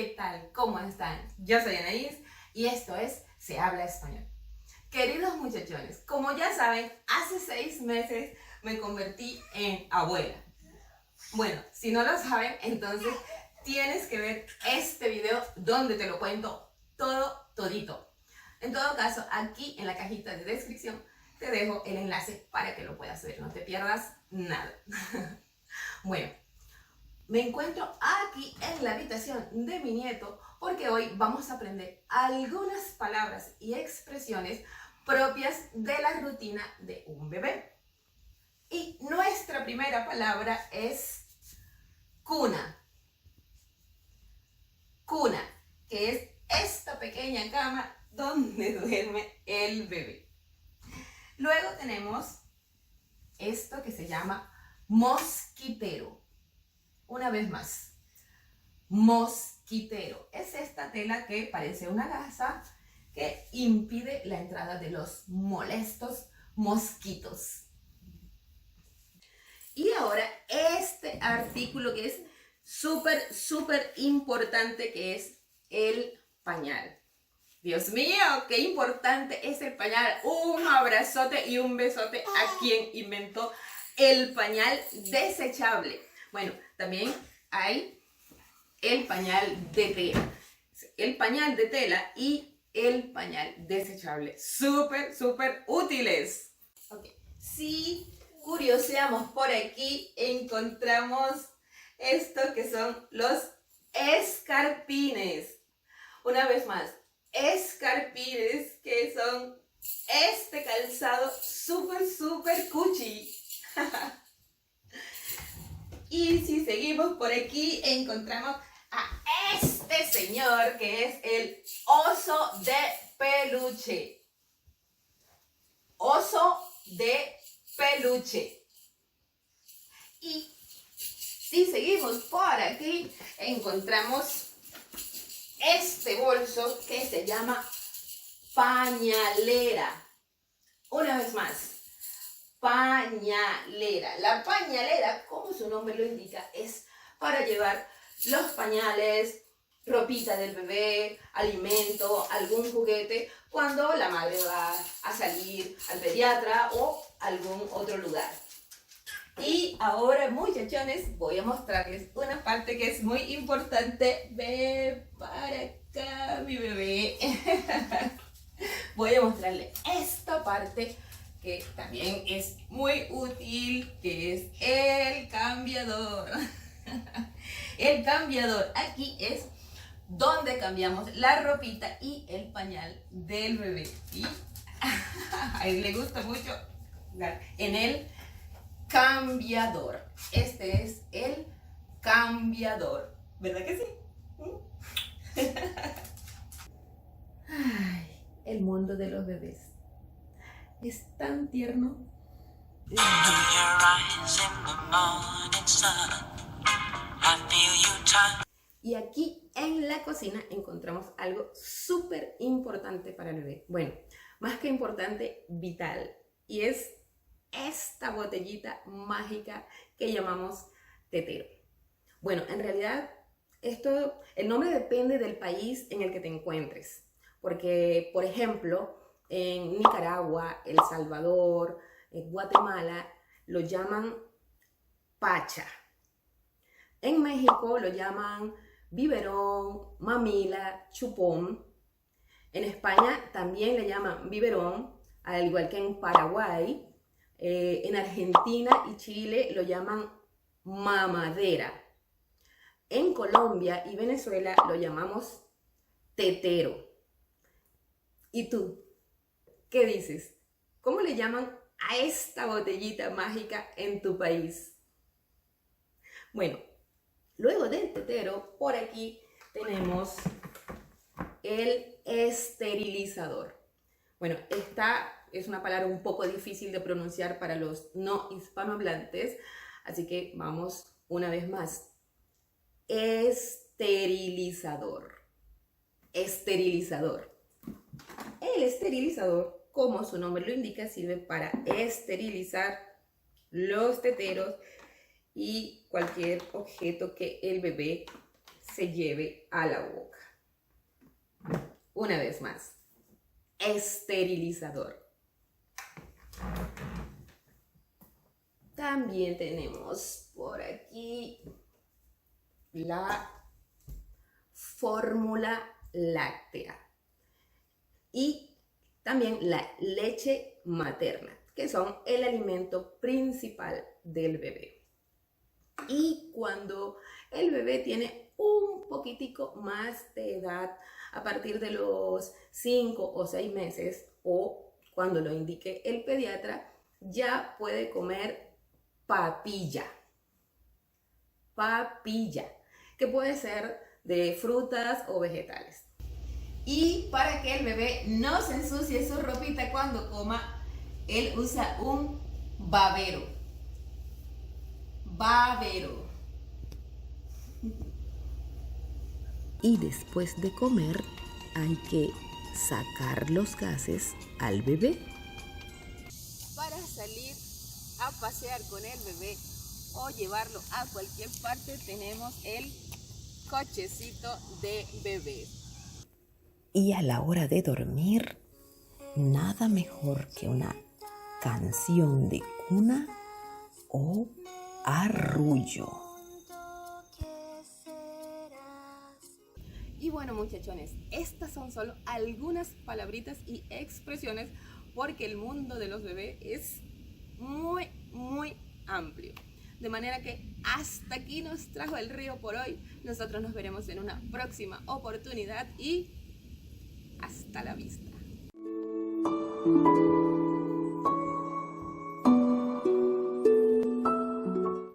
¿qué tal? ¿Cómo están? Yo soy Anaís y esto es Se Habla Español. Queridos muchachones, como ya saben, hace 6 meses me convertí en abuela. Bueno, si no lo saben, entonces tienes que ver este video donde te lo cuento todito. En todo caso, aquí en la cajita de descripción te dejo el enlace para que lo puedas ver, no te pierdas nada. Bueno, me encuentro aquí en la habitación de mi nieto porque hoy vamos a aprender algunas palabras y expresiones propias de la rutina de un bebé. Y nuestra primera palabra es cuna. Cuna, que es esta pequeña cama donde duerme el bebé. Luego tenemos esto que se llama mosquitero. Una vez más, mosquitero. Es esta tela que parece una gasa que impide la entrada de los molestos mosquitos. Y ahora este artículo que es súper importante, que es el pañal. Dios mío, qué importante es el pañal. Un abrazote y un besote a quien inventó el pañal desechable. Bueno, también hay el pañal de tela. El pañal de tela y el pañal desechable. Súper útiles. Okay. Si curioseamos por aquí, encontramos esto que son los escarpines. Una vez más, escarpines, que son este calzado súper cuchi. Y si seguimos por aquí, encontramos a este señor que es el oso de peluche. Oso de peluche. Y si seguimos por aquí, encontramos este bolso que se llama pañalera. Una vez más, pañalera. La pañalera, como su nombre lo indica, es para llevar los pañales, ropita del bebé, alimento, algún juguete, cuando la madre va a salir al pediatra o algún otro lugar. Y ahora, muchachones, voy a mostrarles una parte que es muy importante. Ve para acá, mi bebé. Voy a mostrarle esta parte que también es muy útil, que es el cambiador. El cambiador, aquí es donde cambiamos la ropita y el pañal del bebé. Y a él le gusta mucho en el cambiador. Este es el cambiador, ¿verdad que sí? Ay, el mundo de los bebés es tan tierno. Y aquí en la cocina encontramos algo súper importante para el bebé. Bueno, más que importante, vital. Y es esta botellita mágica que llamamos tetero. Bueno, en realidad el nombre depende del país en el que te encuentres. Porque, por ejemplo, en Nicaragua, El Salvador, en Guatemala, lo llaman pacha. En México lo llaman biberón, mamila, chupón. En España también le llaman biberón, al igual que en Paraguay. En Argentina y Chile lo llaman mamadera. En Colombia y Venezuela lo llamamos tetero. ¿Y tú? ¿Qué dices? ¿Cómo le llaman a esta botellita mágica en tu país? Bueno, luego del tetero, por aquí tenemos el esterilizador. Bueno, esta es una palabra un poco difícil de pronunciar para los no hispanohablantes, así que vamos una vez más. Esterilizador. Esterilizador. El esterilizador, como su nombre lo indica, sirve para esterilizar los teteros y cualquier objeto que el bebé se lleve a la boca. Una vez más, esterilizador. También tenemos por aquí la fórmula láctea y también la leche materna, que son el alimento principal del bebé. Y cuando el bebé tiene un poquitico más de edad, a partir de los 5 o 6 meses, o cuando lo indique el pediatra, ya puede comer papilla, que puede ser de frutas o vegetales. Y para que el bebé no se ensucie su ropita cuando coma, él usa un babero. Y después de comer hay que sacar los gases al bebé. Para salir a pasear con el bebé o llevarlo a cualquier parte, tenemos el cochecito de bebé. Y a la hora de dormir, nada mejor que una canción de cuna o arrullo. Y bueno, muchachones, estas son solo algunas palabritas y expresiones porque el mundo de los bebés es muy amplio. De manera que hasta aquí nos trajo el río por hoy. Nosotros nos veremos en una próxima oportunidad y hasta la vista.